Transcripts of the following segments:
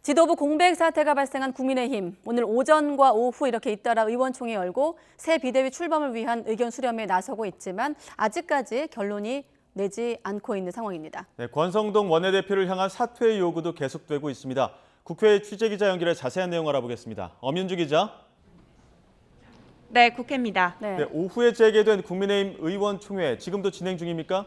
지도부 공백 사태가 발생한 국민의힘. 오늘 오전과 오후 이렇게 잇따라 의원총회 열고 새 비대위 출범을 위한 의견 수렴에 나서고 있지만 아직까지 결론이 내지 않고 있는 상황입니다. 네, 권성동 원내대표를 향한 사퇴 요구도 계속되고 있습니다. 국회 취재기자 연결해 자세한 내용 알아보겠습니다. 엄윤주 기자. 네, 국회입니다. 네, 오후에 재개된 국민의힘 의원총회 지금도 진행 중입니까?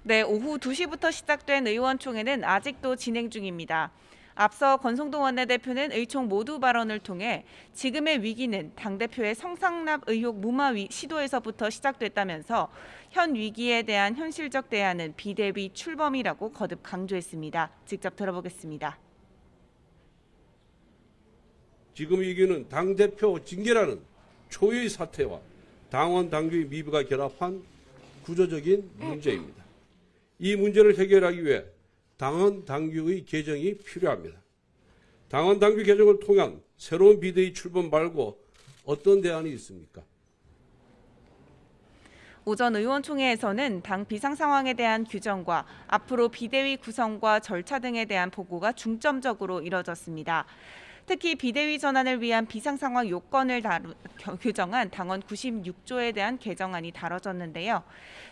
네, 오후 2시부터 시작된 의원총회는 아직도 진행 중입니다. 앞서 권성동 원내대표는 의총 모두 발언을 통해 지금의 위기는 당대표의 성상납 의혹 무마 시도에서부터 시작됐다면서 현 위기에 대한 현실적 대안은 비대위 출범이라고 거듭 강조했습니다. 직접 들어보겠습니다. 지금 위기는 당대표 징계라는 초유의 사태와 당원 당규의 미비가 결합한 구조적인 문제입니다. 이 문제를 해결하기 위해 당원 당규의 개정이 필요합니다. 당원 당규 개정을 통한 새로운 비대위 출범 말고 어떤 대안이 있습니까? 오전 의원총회에서는 당 비상 상황에 대한 규정과 앞으로 비대위 구성과 절차 등에 대한 보고가 중점적으로 이뤄졌습니다. 특히 비대위 전환을 위한 비상상황 요건을 규정한 당원 96조에 대한 개정안이 다뤄졌는데요.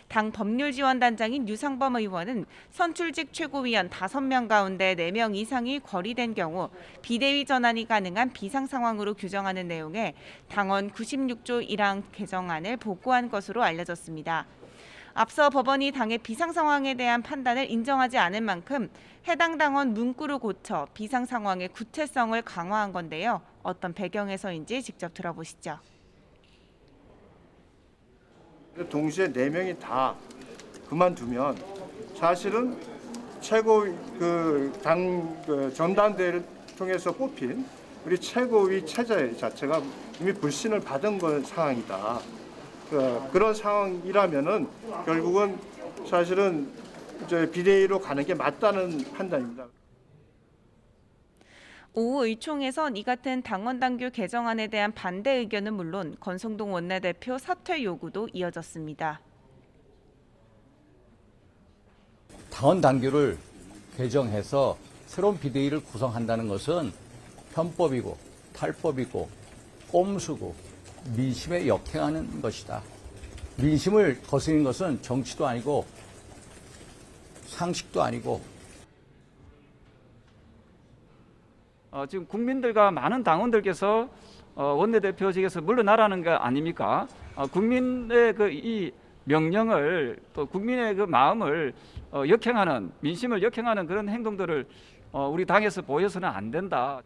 당 법률지원단장인 유상범 의원은 선출직 최고위원 5명 가운데 4명 이상이 거리된 경우 비대위 전환이 가능한 비상상황으로 규정하는 내용의 당원 96조 1항 개정안을 보고한 것으로 알려졌습니다. 앞서 법원이 당의 비상 상황에 대한 판단을 인정하지 않은 만큼 해당 당원 문구를 고쳐 비상 상황의 구체성을 강화한 건데요. 어떤 배경에서인지 직접 들어보시죠. 동시에 4명이 다 그만두면 사실은 최고 당 전당대회를 통해서 뽑힌 우리 최고위 체제 자체가 이미 불신을 받은 상황이다. 그런 상황이라면은 결국은 사실은 이제 비대위로 가는 게 맞다는 판단입니다. 오후 의총에선 이 같은 당원 당규 개정안에 대한 반대 의견은 물론 권성동 원내대표 사퇴 요구도 이어졌습니다. 당원 당규를 개정해서 새로운 비대위를 구성한다는 것은 편법이고 탈법이고 꼼수고 민심에 역행하는 것이다. 민심을 거스르는 것은 정치도 아니고 상식도 아니고 지금 국민들과 많은 당원들께서 원내대표직에서 물러나라는 거 아닙니까? 국민의 이 명령을 또 국민의 그 마음을 역행하는 민심을 역행하는 그런 행동들을 우리 당에서 보여서는 안 된다.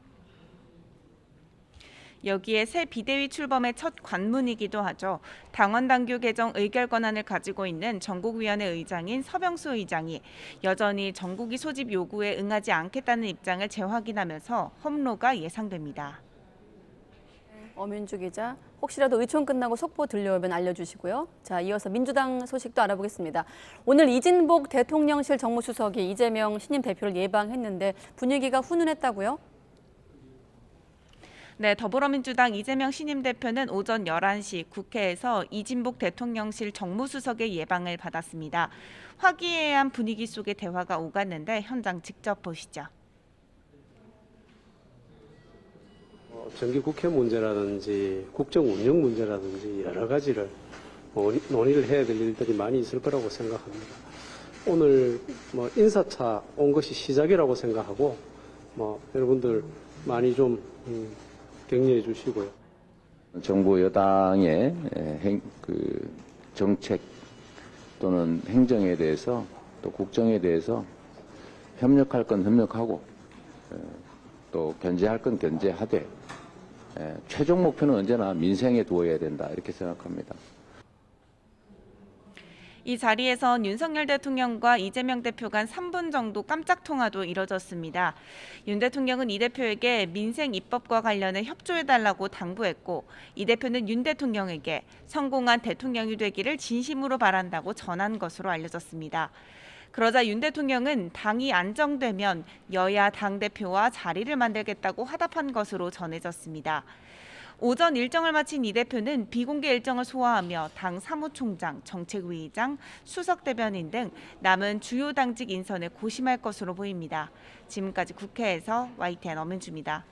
여기에 새 비대위 출범의 첫 관문이기도 하죠. 당원 당규 개정 의결 권한을 가지고 있는 전국위원회 의장인 서병수 의장이 여전히 전국위 소집 요구에 응하지 않겠다는 입장을 재확인하면서 험로가 예상됩니다. 엄윤주 기자, 혹시라도 의총 끝나고 속보 들려오면 알려주시고요. 자, 이어서 민주당 소식도 알아보겠습니다. 오늘 이진복 대통령실 정무수석이 이재명 신임 대표를 예방했는데 분위기가 훈훈했다고요? 네, 더불어민주당 이재명 신임 대표는 오전 11시 국회에서 이진복 대통령실 정무수석의 예방을 받았습니다. 화기애애한 분위기 속의 대화가 오갔는데 현장 직접 보시죠. 정기 국회 문제라든지 국정 운영 문제라든지 여러 가지를 논의를 해야 될 일들이 많이 있을 거라고 생각합니다. 오늘 인사차 온 것이 시작이라고 생각하고 여러분들 많이 좀 격려해 주시고요. 정부 여당의 정책 또는 행정에 대해서 또 국정에 대해서 협력할 건 협력하고 또 견제할 건 견제하되 최종 목표는 언제나 민생에 두어야 된다 이렇게 생각합니다. 이 자리에선 윤석열 대통령과 이재명 대표 간 3분 정도 깜짝 통화도 이뤄졌습니다. 윤 대통령은 이 대표에게 민생 입법과 관련해 협조해달라고 당부했고 이 대표는 윤 대통령에게 성공한 대통령이 되기를 진심으로 바란다고 전한 것으로 알려졌습니다. 그러자 윤 대통령은 당이 안정되면 여야 당대표와 자리를 만들겠다고 화답한 것으로 전해졌습니다. 오전 일정을 마친 이 대표는 비공개 일정을 소화하며 당 사무총장, 정책위의장, 수석대변인 등 남은 주요 당직 인선에 고심할 것으로 보입니다. 지금까지 국회에서 YTN 엄은주입니다.